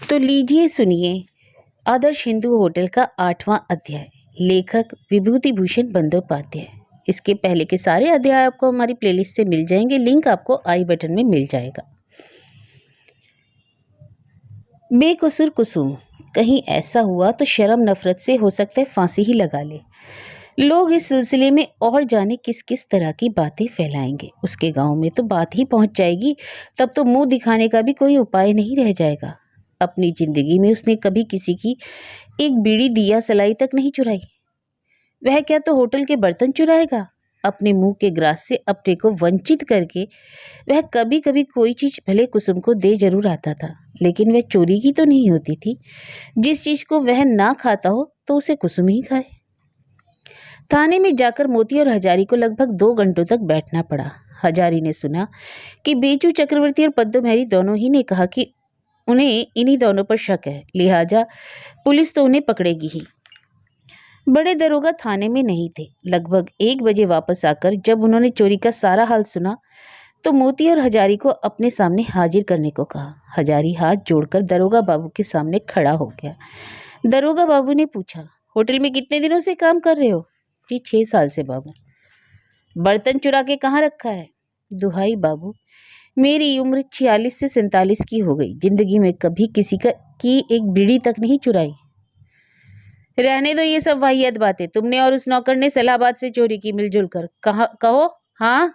तो लीजिए सुनिए आदर्श हिंदू होटल का 8वां अध्याय। लेखक विभूति भूषण बंदोपाध्याय। इसके पहले के सारे अध्याय आपको हमारी प्लेलिस्ट से मिल जाएंगे, लिंक आपको आई बटन में मिल जाएगा। बेकसूर कुसुम, कहीं ऐसा हुआ तो शर्म नफरत से हो सकता है फांसी ही लगा ले। लोग इस सिलसिले में और जाने किस किस तरह की बातें फैलाएंगे। उसके गांव में तो बात ही पहुंच जाएगी, तब तो मुंह दिखाने का भी कोई उपाय नहीं रह जाएगा। अपनी जिंदगी में उसने कभी किसी की एक बीड़ी दिया सलाई तक नहीं चुराई। वह क्या तो होटल के बर्तन चुराएगा। अपने मुंह के ग्रास से अपने को वंचित करके वह कभी कभी कोई चीज भले कुसुम को दे जरूर आता था, लेकिन वह चोरी की तो नहीं होती थी। जिस चीज को वह ना खाता हो तो उसे कुसुम ही खाए। थाने में जाकर मोती और हजारी को लगभग 2 घंटों तक बैठना पड़ा। हजारी ने सुना कि बेचू चक्रवर्ती और पद्दू मेहरी दोनों ही ने कहा कि उन्हें इन्हीं दोनों पर शक है, लिहाजा पुलिस तो उन्हें पकड़ेगी ही। बड़े दरोगा थाने में नहीं थे। लगभग 1 बजे वापस आकर जब उन्होंने चोरी का सारा हाल सुना तो मोती और हजारी को अपने सामने हाजिर करने को कहा। हजारी हाथ जोड़कर दरोगा बाबू के सामने खड़ा हो गया। दरोगा बाबू ने पूछा, होटल में कितने दिनों से काम कर रहे हो? जी 6 साल से बाबू। बर्तन चुरा के कहाँ रखा है? दुहाई बाबू, मेरी उम्र 46 से 47 की हो गई, जिंदगी में कभी किसी की एक बीड़ी तक नहीं चुराई। रहने दो ये सब वाहियात बातें। तुमने और उस नौकर ने सलाहबाद से चोरी की मिलजुल कर। कहो हाँ?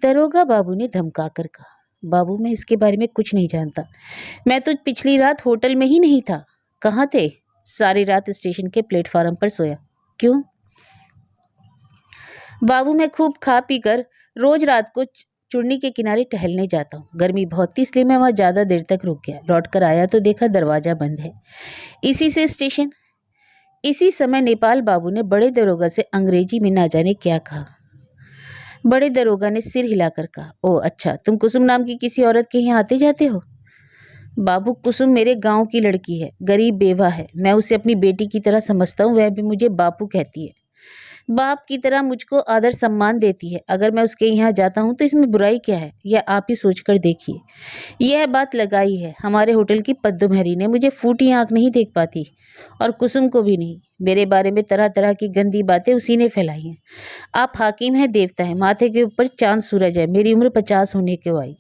दरोगा बाबू ने धमका कर कहा। बाबू, मैं इसके बारे में कुछ नहीं जानता। मैं तो पिछली रात होटल में ही नहीं था। कहाँ थे? सारी रात स्टेशन के प्लेटफार्म पर सोया। क्यों? बाबू, मैं खूब खा पी कर रोज रात को चुन्नी के किनारे टहलने जाता हूँ। गर्मी बहुत थी इसलिए मैं वहां ज्यादा देर तक रुक गया। लौट कर आया तो देखा दरवाजा बंद है। इसी से स्टेशन। इसी समय नेपाल बाबू ने बड़े दरोगा से अंग्रेजी में ना जाने क्या कहा। बड़े दरोगा ने सिर हिलाकर कहा, ओह अच्छा, तुम कुसुम नाम की किसी औरत के यहाँ आते जाते हो? बाबू, कुसुम मेरे गांव की लड़की है, गरीब बेवा है। मैं उसे अपनी बेटी की तरह समझता हूँ। वह भी मुझे बापू कहती है। बाप की तरह मुझको आदर सम्मान देती है। अगर मैं उसके यहाँ जाता हूँ तो इसमें बुराई क्या है? यह आप ही सोच कर देखिए। यह बात लगाई है हमारे होटल की पद्दू मेहरी ने। मुझे फूटी आंख नहीं देख पाती और कुसुम को भी नहीं। मेरे बारे में तरह तरह की गंदी बातें उसी ने फैलाई हैं। आप हाकिम है, देवता है, माथे के ऊपर चांद सूरज है। मेरी उम्र 50 होने को आई।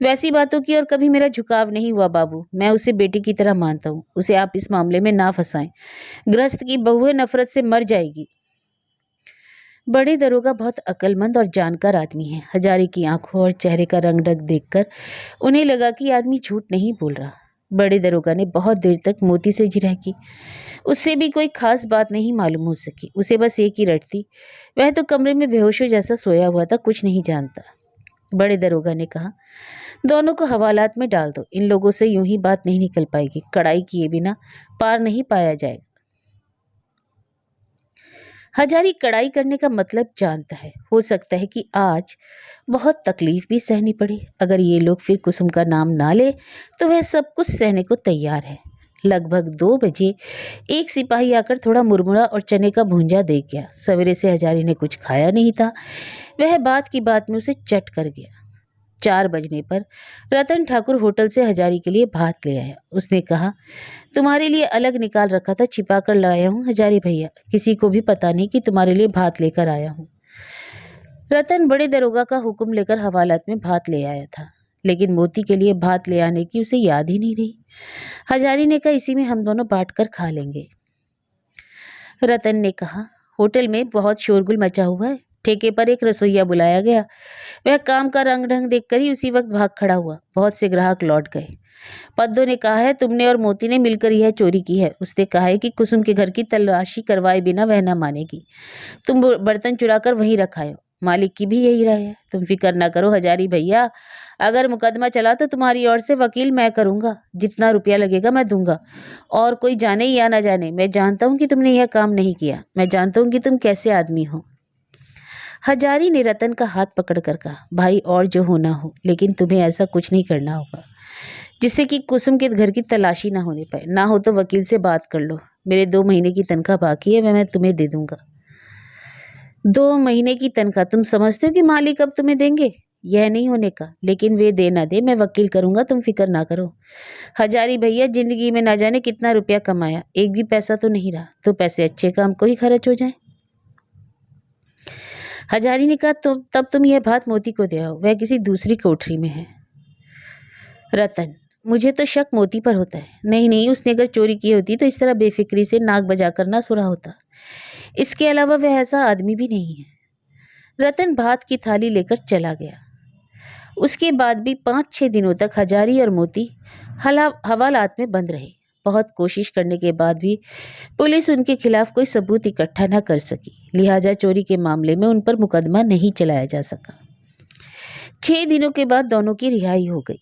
वैसी बातों की और कभी मेरा झुकाव नहीं हुआ बाबू। मैं उसे बेटी की तरह मानता हूँ। उसे आप इस मामले में ना फंसाएं। गृहस्थ की बहू नफरत से मर जाएगी। बड़े दरोगा बहुत अक्लमंद और जानकार आदमी है। हजारी की आंखों और चेहरे का रंग ढंग देखकर उन्हें लगा कि आदमी झूठ नहीं बोल रहा। बड़े दरोगा ने बहुत देर तक मोती से जिरह की। उससे भी कोई खास बात नहीं मालूम हो सकी। उसे बस एक ही रट थी। वह तो कमरे में बेहोशों जैसा सोया हुआ था, कुछ नहीं जानता। बड़े दरोगा ने कहा, दोनों को हवालात में डाल दो। इन लोगों से यूं ही बात नहीं निकल पाएगी। कड़ाई किए बिना पार नहीं पाया जाएगा। हजारी कड़ाई करने का मतलब जानता है। हो सकता है कि आज बहुत तकलीफ भी सहनी पड़े। अगर ये लोग फिर कुसुम का नाम ना ले तो वह सब कुछ सहने को तैयार है। लगभग 2 बजे एक सिपाही आकर थोड़ा मुरमुरा और चने का भूंजा दे गया। सवेरे से हजारी ने कुछ खाया नहीं था। वह बात की बात में उसे चट कर गया। 4 बजने पर रतन ठाकुर होटल से हजारी के लिए भात ले आया। उसने कहा, तुम्हारे लिए अलग निकाल रखा था, छिपा कर लाया हूँ हजारी भैया। किसी को भी पता नहीं कि तुम्हारे लिए भात लेकर आया हूँ। रतन बड़े दरोगा का हुक्म लेकर हवालात में भात ले आया था, लेकिन मोती के लिए भात ले आने की उसे याद ही नहीं रही। हजारी ने कहा, इसी में हम दोनों बांट कर खा लेंगे। रतन ने कहा, होटल में बहुत शोरगुल मचा हुआ है। ठेके पर एक रसोइया बुलाया गया। वह काम का रंग ढंग देखकर ही उसी वक्त भाग खड़ा हुआ। बहुत से ग्राहक लौट गए। पद्दो ने कहा है, तुमने और मोती ने मिलकर यह चोरी की है। उसने कहा है कि कुसुम के घर की तलाशी करवाए बिना वह न मानेगी। तुम बर्तन चुरा कर वहीं रखाए हो। मालिक की भी यही राय है। तुम फिक्र ना करो हजारी भैया, अगर मुकदमा चला तो तुम्हारी ओर से वकील मैं करूंगा। जितना रुपया लगेगा मैं दूंगा। और कोई जाने या ना जाने, मैं जानता हूं कि तुमने यह काम नहीं किया। मैं जानता हूं कि तुम कैसे आदमी हो। हजारी ने रतन का हाथ पकड़कर कहा, भाई और जो होना हो, लेकिन तुम्हें ऐसा कुछ नहीं करना होगा जिससे कि कुसुम के घर की तलाशी ना होने पाए। ना हो तो वकील से बात कर लो। मेरे 2 महीने की तनख्वाह बाकी है, मैं तुम्हें दे दूंगा। 2 महीने की तनख्वाह? तुम समझते हो कि मालिक अब तुम्हें देंगे? यह नहीं होने का, लेकिन वे दे ना दे मैं वकील करूंगा, तुम फिक्र ना करो। हजारी भैया जिंदगी में ना जाने कितना रुपया कमाया, एक भी पैसा तो नहीं रहा, तो पैसे अच्छे काम को ही खर्च हो जाए। हजारी ने कहा तब तुम यह बात मोती को दे आओ, वह किसी दूसरी कोठरी में है। रतन, मुझे तो शक मोती पर होता है। नहीं नहीं, उसने अगर चोरी की होती तो इस तरह बेफिक्री से नाक बजा कर ना सुरा होता। इसके अलावा वह ऐसा आदमी भी नहीं है। रतन भात की थाली लेकर चला गया। उसके बाद भी 5-6 दिनों तक हजारी और मोती हवालात में बंद रहे। बहुत कोशिश करने के बाद भी पुलिस उनके खिलाफ कोई सबूत इकट्ठा न कर सकी, लिहाजा चोरी के मामले में उन पर मुकदमा नहीं चलाया जा सका। 6 दिनों के बाद दोनों की रिहाई हो गई।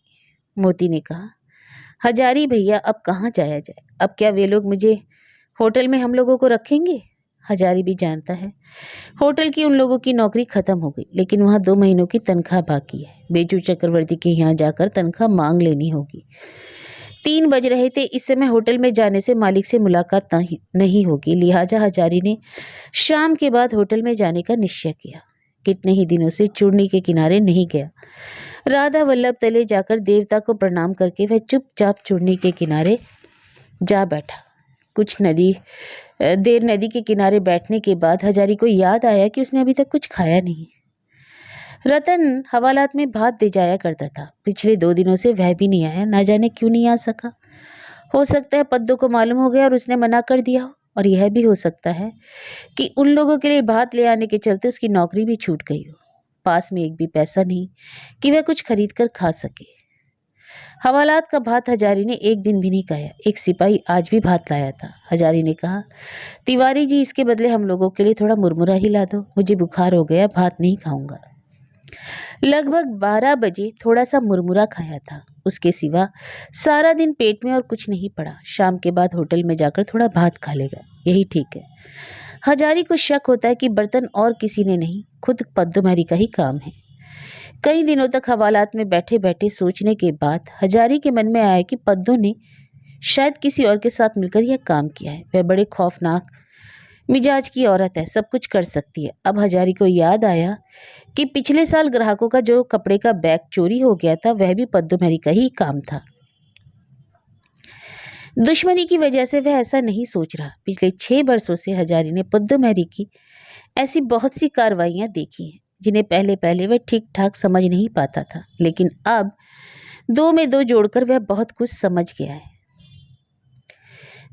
मोती ने कहा, हजारी भैया अब कहाँ जाया जाए, अब क्या वे लोग मुझे होटल में हम लोगों को रखेंगे? हजारी भी जानता है होटल की उन लोगों की नौकरी खत्म हो गई, लेकिन वहां 2 महीनों की तनख्वाह बाकी है। बेचू चक्रवर्ती के यहाँ जाकर तनख्वाह मांग लेनी होगी। 3 बज रहे थे। इस समय होटल में जाने से मालिक से मुलाकात नहीं होगी, लिहाजा हजारी ने शाम के बाद होटल में जाने का निश्चय किया। कितने ही दिनों से चूर्णी के किनारे नहीं गया। राधा वल्लभ तले जाकर देवता को प्रणाम करके वह चुपचाप चूर्णी के किनारे जा बैठा। कुछ देर नदी के किनारे बैठने के बाद हजारी को याद आया कि उसने अभी तक कुछ खाया नहीं। रतन हवालात में भात दे जाया करता था, पिछले 2 दिनों से वह भी नहीं आया। ना जाने क्यों नहीं आ सका। हो सकता है पद्दो को मालूम हो गया और उसने मना कर दिया हो, और यह भी हो सकता है कि उन लोगों के लिए भात ले आने के चलते उसकी नौकरी भी छूट गई हो। पास में एक भी पैसा नहीं कि वह कुछ खरीद कर खा सके। हवालात का भात हजारी ने एक दिन भी नहीं खाया। एक सिपाही आज भी भात लाया था। हजारी ने कहा, तिवारी जी, इसके बदले हम लोगों के लिए थोड़ा मुरमुरा ही ला दो, मुझे बुखार हो गया, भात नहीं खाऊंगा। लगभग 12 बजे थोड़ा सा मुरमुरा खाया था, उसके सिवा सारा दिन पेट में और कुछ नहीं पड़ा। शाम के बाद होटल में जाकर थोड़ा भात खा लेगा, यही ठीक है। हजारी को शक होता है कि बर्तन और किसी ने नहीं, खुद पद्दोमहरी का ही काम है। कई दिनों तक हवालात में बैठे बैठे सोचने के बाद हजारी के मन में आया कि पद्दो ने शायद किसी और के साथ मिलकर यह काम किया है। वह बड़े खौफनाक मिजाज की औरत है, सब कुछ कर सकती है। अब हजारी को याद आया कि पिछले साल ग्राहकों का जो कपड़े का बैग चोरी हो गया था, वह भी पद्दोमहरी का ही काम था। दुश्मनी की वजह से वह ऐसा नहीं सोच रहा। पिछले 6 वर्षों से हजारी ने पद्दोमहरी की ऐसी बहुत सी कार्रवाइयां देखी हैं जिन्हें पहले पहले वह ठीक ठाक समझ नहीं पाता था, लेकिन अब 2 में 2 जोड़कर वह बहुत कुछ समझ गया है।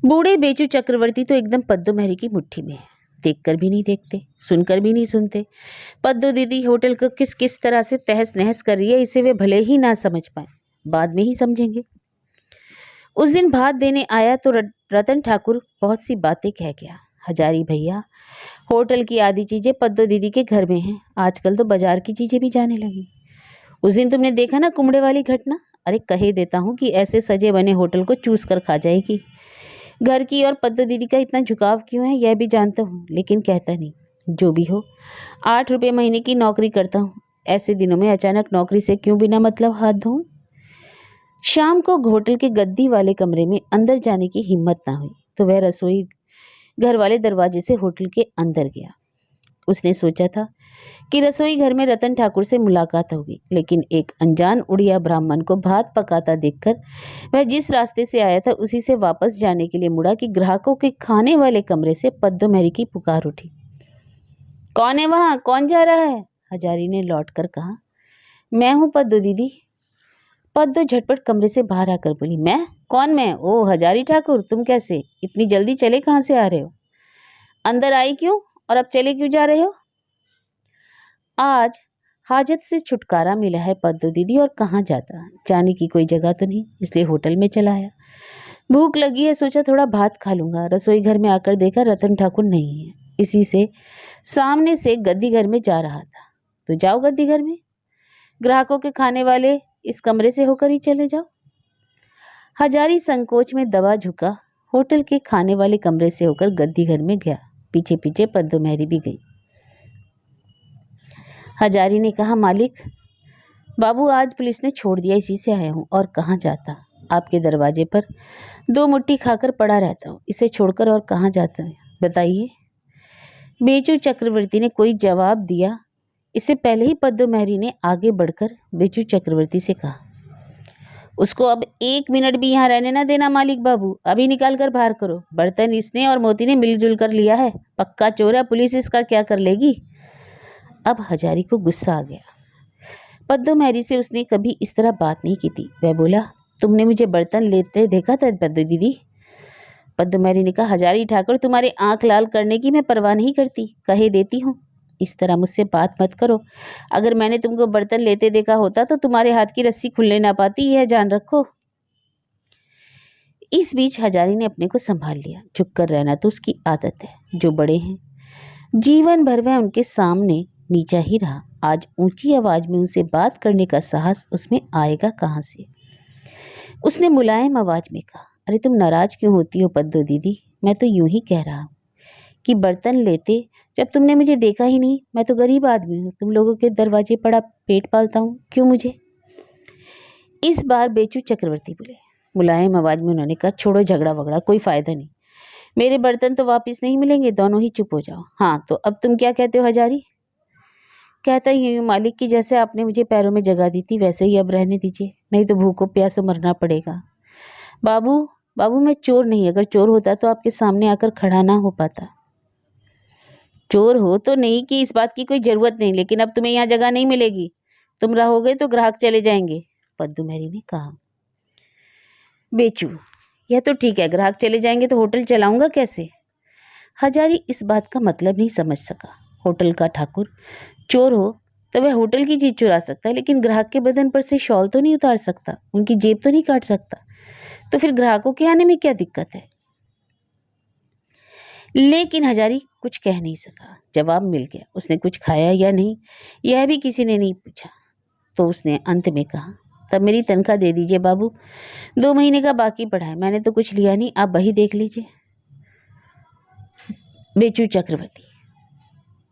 बूढ़े बेचू चक्रवर्ती तो एकदम पद्दोमहरी की मुट्ठी में है। देखकर भी नहीं देखते, सुनकर भी नहीं सुनते। पद्दो दीदी होटल को किस किस तरह से तहस नहस कर रही है, इसे वे भले ही ना समझ पाए, बाद में ही समझेंगे। उस दिन भात देने आया तो रतन ठाकुर बहुत सी बातें कह गया। हजारी भैया, होटल की आधी चीजें पद्दो दीदी के घर में हैं, आजकल तो बाजार की चीजें भी जाने लगी। उस दिन तुमने देखा ना कुमड़े वाली घटना, अरे कहे देता हूँ कि ऐसे सजे बने होटल को चूस कर खा जाएगी। घर की और पद्दो दीदी का इतना झुकाव क्यों है यह भी जानता हूँ, लेकिन कहता नहीं। जो भी हो, 8 रुपये महीने की नौकरी करता हूँ, ऐसे दिनों में अचानक नौकरी से क्यों बिना मतलब हाथ धोऊं। शाम को होटल के गद्दी वाले कमरे में अंदर जाने की हिम्मत ना हुई तो वह रसोई घर वाले दरवाजे से होटल के अंदर गया। उसने सोचा था कि रसोई घर में रतन ठाकुर से मुलाकात होगी, लेकिन एक अनजान उड़िया ब्राह्मण को भात पकाता देखकर वह जिस रास्ते से आया था उसी से वापस जाने के लिए मुड़ा कि ग्राहकों के खाने वाले कमरे से पद्दोमहरी की पुकार उठी। कौन है वहां, कौन जा रहा है? हजारी ने लौटकर कहा, मैं हूं पद्दो दीदी। पद्दो झटपट कमरे से बाहर आकर बोली, मैं? कौन मैं? ओ हजारी ठाकुर, तुम कैसे इतनी जल्दी चले कहाँ से आ रहे हो? अंदर आई क्यों और अब चले क्यों जा रहे हो? आज हाजत से छुटकारा मिला है पद्दो दीदी, और कहाँ जाता, जाने की कोई जगह तो नहीं, इसलिए होटल में चला आया। भूख लगी है, सोचा थोड़ा भात खा लूंगा। रसोई घर में आकर देखा रतन ठाकुर नहीं है, इसी से सामने से गद्दी घर में जा रहा था। तो जाओ गद्दी घर में, ग्राहकों के खाने वाले इस कमरे से होकर ही चले जाओ। हजारी संकोच में दबा झुका, होटल के खाने वाले कमरे से होकर गद्दी घर में गया। पीछे पीछे पद्दोमहरी भी गई। हजारी ने कहा, मालिक बाबू आज पुलिस ने छोड़ दिया, इसी से आया हूँ। और कहाँ जाता, आपके दरवाजे पर 2 मुट्ठी खाकर पड़ा रहता हूँ, इसे छोड़कर और कहाँ जाता है बताइए। बेचू चक्रवर्ती ने कोई जवाब दिया इससे पहले ही पद्ममेहरी ने आगे बढ़कर बेचू चक्रवर्ती से कहा, उसको अब 1 मिनट भी यहाँ रहने ना देना मालिक बाबू, अभी निकाल कर बाहर करो। बर्तन इसने और मोती ने मिलजुल कर लिया है, पक्का चोर है, पुलिस इसका क्या कर लेगी। अब हजारी को गुस्सा आ गया। पद्ममेहरी से उसने कभी इस तरह बात नहीं की थी। वह बोला, तुमने मुझे बर्तन लेते देखा था पद्दू दीदी? पद्ममेहरी ने कहा, हजारी ठाकुर, तुम्हारे आंख लाल करने की मैं परवाह नहीं करती, कहे देती हूँ, इस तरह मुझसे बात मत करो। अगर मैंने तुमको बर्तन लेते देखा होता तो तुम्हारे हाथ की रस्सी खुलने ना पाती, यह जान रखो। इस बीच हजारी ने अपने को संभाल लिया। चुप कर रहना तो उसकी आदत है। जो बड़े हैं जीवन भर वह उनके सामने नीचा ही रहा, आज ऊंची आवाज में उनसे बात करने का साहस उसमें आएगा कहाँ से। उसने मुलायम आवाज में कहा, अरे तुम नाराज क्यों होती हो पद्दू दीदी? मैं तो यूं ही कह रहा हूँ कि बर्तन लेते जब तुमने मुझे देखा ही नहीं। मैं तो गरीब आदमी हूँ, तुम लोगों के दरवाजे पड़ा पेट पालता हूँ, क्यों मुझे? इस बार बेचू चक्रवर्ती बोले। मुलायम आवाज में उन्होंने कहा, छोड़ो झगड़ा वगड़ा, कोई फायदा नहीं, मेरे बर्तन तो वापस नहीं मिलेंगे, दोनों ही चुप हो जाओ। हाँ तो अब तुम क्या कहते हो हजारी? कहता ही हूँ मालिक की, जैसे आपने मुझे पैरों में जगह दी थी वैसे ही अब रहने दीजिए, नहीं तो भूखों प्यासों मरना पड़ेगा। बाबू बाबू, मैं चोर नहीं, अगर चोर होता तो आपके सामने आकर खड़ा ना हो पाता। चोर हो तो नहीं कि इस बात की कोई जरूरत नहीं, लेकिन अब तुम्हें यहाँ जगह नहीं मिलेगी, तुम रहोगे तो ग्राहक चले जाएंगे, पद्ममेहरी ने कहा। बेचू, यह तो ठीक है, ग्राहक चले जाएंगे तो होटल चलाऊंगा कैसे? हजारी इस बात का मतलब नहीं समझ सका। होटल का ठाकुर चोर हो तो वह होटल की चीज चुरा सकता है, लेकिन ग्राहक के बदन पर से शॉल तो नहीं उतार सकता, उनकी जेब तो नहीं काट सकता, तो फिर ग्राहकों के आने में क्या दिक्कत है? लेकिन हजारी कुछ कह नहीं सका। जवाब मिल गया। उसने कुछ खाया या नहीं यह भी किसी ने नहीं पूछा, तो उसने अंत में कहा, तब मेरी तनख्वाह दे दीजिए बाबू, 2 महीने का बाकी पड़ा है, मैंने तो कुछ लिया नहीं, आप वही देख लीजिए। बेचू चक्रवर्ती,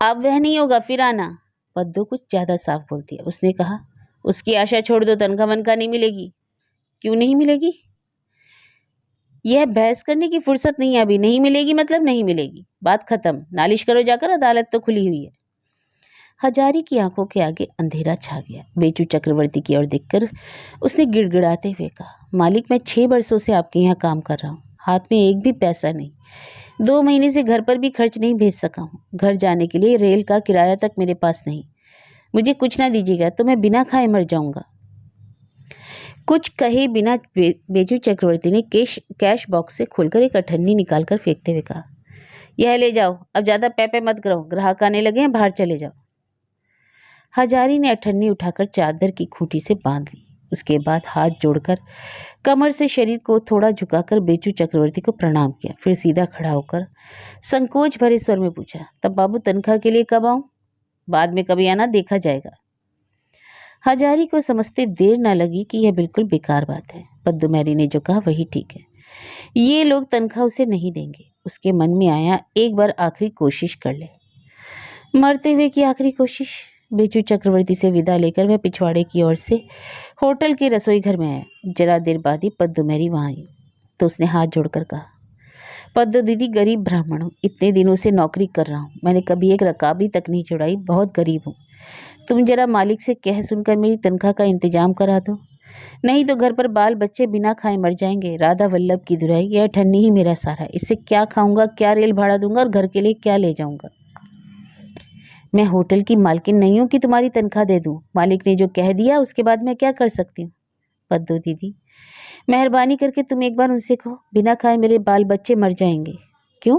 अब वह नहीं होगा, फिर आना। पद्दू कुछ ज्यादा साफ बोल दिया। उसने कहा, उसकी आशा छोड़ दो, तनख्वाह वनख्वाह नहीं मिलेगी। क्यों नहीं मिलेगी? यह बहस करने की फुर्सत नहीं है अभी, नहीं मिलेगी मतलब नहीं मिलेगी, बात खत्म, नालिश करो जाकर, अदालत तो खुली हुई है। हजारी की आंखों के आगे अंधेरा छा गया। बेचू चक्रवर्ती की ओर देखकर उसने गिड़गिड़ाते हुए कहा, मालिक, मैं 6 वर्षों से आपके यहाँ काम कर रहा हूँ, हाथ में एक भी पैसा नहीं, 2 महीने से घर पर भी खर्च नहीं भेज सका हूँ, घर जाने के लिए रेल का किराया तक मेरे पास नहीं, मुझे कुछ ना दीजिएगा तो मैं बिना खाए मर जाऊंगा। कुछ कहे बिना बेचू चक्रवर्ती ने कैश बॉक्स से खोलकर एक अठन्नी निकालकर फेंकते हुए कहा, यह ले जाओ, अब ज्यादा पैपे मत करो, ग्राहक आने लगे हैं, बाहर चले जाओ। हजारी ने अठन्नी उठाकर चादर की खूंटी से बांध ली। उसके बाद हाथ जोड़कर कमर से शरीर को थोड़ा झुकाकर बेचू चक्रवर्ती को प्रणाम किया, फिर सीधा खड़ा होकर संकोच भरे स्वर में पूछा, तब बाबू तनख्वाह के लिए कब आऊं? बाद में कभी आना, देखा जाएगा। हजारी को समझते देर न लगी कि यह बिल्कुल बेकार बात है। पद्ममेहरी ने जो कहा वही ठीक है, ये लोग तनख्वाह उसे नहीं देंगे। उसके मन में आया, एक बार आखिरी कोशिश कर ले। मरते हुए की आखिरी कोशिश। बेचू चक्रवर्ती से विदा लेकर वह पिछवाड़े की ओर से होटल के रसोई घर में आया। जरा देर बाद ही पद्ममेहरी वहां आई तो उसने हाथ जोड़कर कहा, पद्दू दीदी, गरीब ब्राह्मण हूँ, इतने दिनों से नौकरी कर रहा हूँ, मैंने कभी एक रकाबी तक नहीं चुराई, बहुत गरीब हूँ, तुम जरा मालिक से कह सुनकर मेरी तनख्वाह का इंतजाम करा दो, नहीं तो घर पर बाल बच्चे बिना खाए मर जाएंगे। राधा वल्लभ की दुराई, यह ठन्नी ही मेरा सारा, इससे क्या खाऊंगा, क्या रेल भाड़ा दूंगा और घर के लिए क्या ले जाऊंगा। मैं होटल की मालकिन नहीं हूं कि तुम्हारी तनख्वाह दे दूं, मालिक ने जो कह दिया उसके बाद मैं क्या कर सकती हूँ। पद्दू दीदी, मेहरबानी करके तुम एक बार उनसे कहो, बिना खाए मेरे बाल बच्चे मर जाएंगे। क्यों?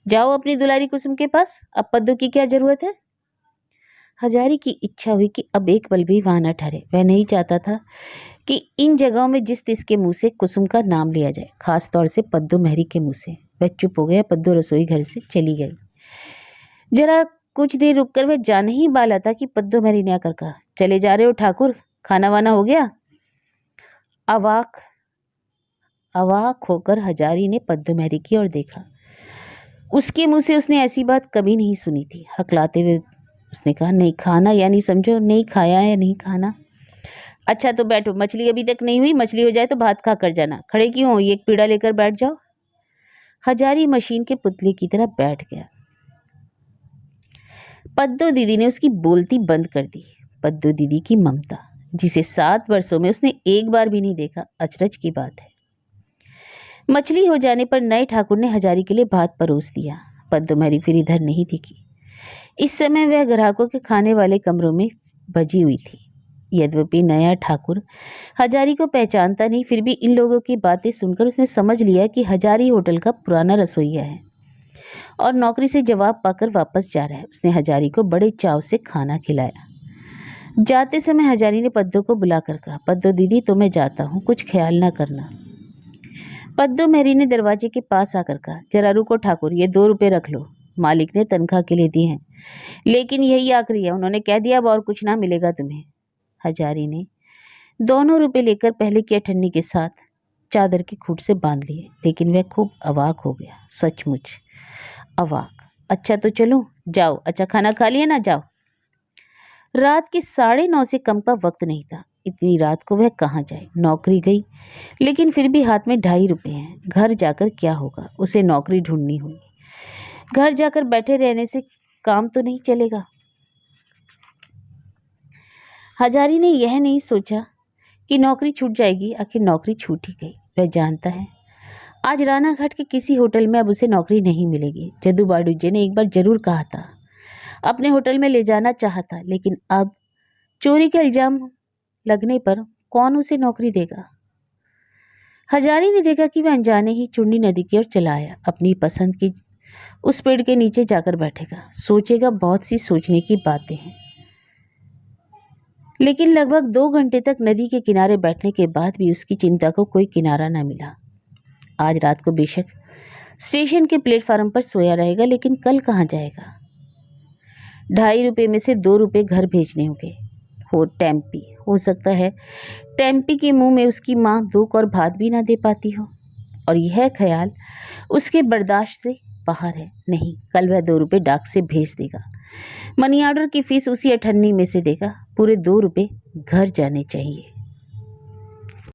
जाओ अपनी दुलारी कुसुम के पास, अब पद्दू की क्या जरूरत है? हजारी की इच्छा हुई कि अब एक पल भी वहां न ठहरे। वह नहीं चाहता था कि इन जगहों में जिस तिसके मुंह से कुसुम का नाम लिया जाए, खास तौर से पद्ममेहरी के मुंह से। वह चुप हो गया। पद्दू रसोई घर से चली गई। जरा कुछ देर रुककर वह जाने ही वाला था कि पद्ममेहरी ने आकर कहा, चले जा रहे हो ठाकुर, खाना वाना हो गया? अवाक अवाक होकर हजारी ने पद्ममेहरी की ओर देखा। उसके मुंह से उसने ऐसी बात कभी नहीं सुनी थी। हकलाते हुए उसने कहा, नहीं खाना, यानी समझो नहीं खाया या नहीं खाना। अच्छा तो बैठो, मछली अभी तक नहीं हुई, मछली हो जाए तो भात खा कर जाना, खड़े क्यों हो, ये एक पीड़ा लेकर बैठ जाओ। हजारी मशीन के पुतले की तरह बैठ गया। पद्दो दीदी ने उसकी बोलती बंद कर दी। पद्दो दीदी की ममता, जिसे 7 वर्षों में उसने एक बार भी नहीं देखा, अचरज की बात है। मछली हो जाने पर नए ठाकुर ने हजारी के लिए भात परोस दिया। पद्दो मैरी फिर इधर नहीं दिखी। इस समय वह ग्राहकों के खाने वाले कमरों में बजी हुई थी। यद्यपि नया ठाकुर हजारी को पहचानता नहीं, फिर भी इन लोगों की बातें सुनकर उसने समझ लिया कि हजारी होटल का पुराना रसोइया है और नौकरी से जवाब पाकर वापस जा रहा है। उसने हजारी को बड़े चाव से खाना खिलाया। जाते समय हजारी ने पद्दो को बुलाकर कहा, पद्दो दीदी तो मैं जाता हूँ, कुछ ख्याल ना करना। पद्दो मैरी ने दरवाजे के पास आकर कहा, जरा रुको ठाकुर, ये 2 रुपये रख लो, मालिक ने तनख्वाह के लिए दिए हैं, लेकिन यही आखिरी है, उन्होंने कह दिया अब और कुछ ना मिलेगा तुम्हें। हजारी ने दोनों रुपए लेकर पहले की अठन्नी के साथ चादर की खूंट से बांध लिए, लेकिन वह खूब अवाक हो गया, सचमुच अवाक। अच्छा तो चलो, जाओ, अच्छा खाना खा लिया ना, जाओ। रात के 9:30 से कम का वक्त नहीं था। इतनी रात को वह कहाँ जाए? नौकरी गई, लेकिन फिर भी हाथ में 2.5 रुपये हैं। घर जाकर क्या होगा? उसे नौकरी ढूंढनी होगी। घर जाकर बैठे रहने से काम तो नहीं चलेगा। हजारी ने यह नहीं सोचा कि नौकरी छूट जाएगी, आखिर नौकरी छूट ही गई। वह जानता है आज रानाघाट के किसी होटल में अब उसे नौकरी नहीं मिलेगी। जदू बाडूजे ने एक बार जरूर कहा था, अपने होटल में ले जाना चाहा था, लेकिन अब चोरी का इल्जाम लगने पर कौन उसे नौकरी देगा? हजारी ने देखा कि वह अनजाने ही चुन्नी नदी की ओर चला आया। अपनी पसंद की उस पेड़ के नीचे जाकर बैठेगा, सोचेगा, बहुत सी सोचने की बातें हैं। लेकिन लगभग 2 घंटे तक नदी के किनारे बैठने के बाद भी उसकी चिंता को कोई किनारा न मिला। आज रात को बेशक स्टेशन के प्लेटफार्म पर सोया रहेगा, लेकिन कल कहाँ जाएगा? 2.5 रुपये में से 2 रुपये घर भेजने होंगे। टेम्पी, हो सकता है टेम्पी के मुंह में उसकी माँ 2 कौर भात भी ना दे पाती हो, और यह ख्याल उसके बर्दाश्त से बाहर है। नहीं, कल वह 2 रुपये डाक से भेज देगा। मनी ऑर्डर की फीस उसी अठन्नी में से देगा। पूरे 2 रुपये घर जाने चाहिए।